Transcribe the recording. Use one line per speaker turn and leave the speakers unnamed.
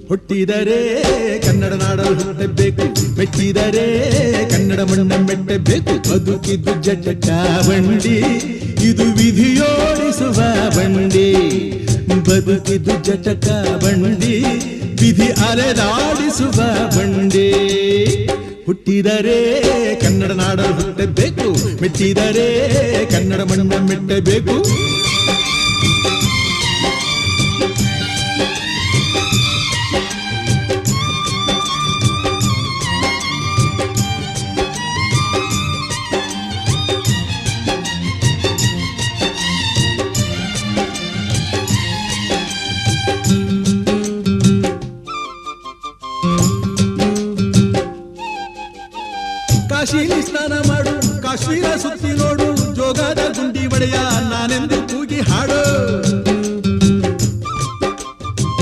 ಹುಟ್ಟಿದರೆ ಕನ್ನಡ ನಾಡಲು ಹುಟ್ಟಬೇಕು, ಮೆಚ್ಚಿದರೆ ಕನ್ನಡ ಮಣ್ಣ ಮೆಟ್ಟಬೇಕು. ಬದುಕಿದ್ದು ಜಟಕ ಬಂಡಿ, ಇದು ವಿಧಿಯೋಡಿಸುವ ಬಂಡಿ. ಬದುಕಿದ್ದು ಜಟಕ ಬಂಡಿ, ವಿಧಿ ಅಲೆದಾಡಿಸುವ ಬಂಡಿ. ಹುಟ್ಟಿದರೆ ಕನ್ನಡ ನಾಡಲು ಹುಟ್ಟಬೇಕು, ಮೆಚ್ಚಿದರೆ ಕನ್ನಡ ಮಣ್ಣ ಮೆಟ್ಟಬೇಕು. ಕಾಶಿ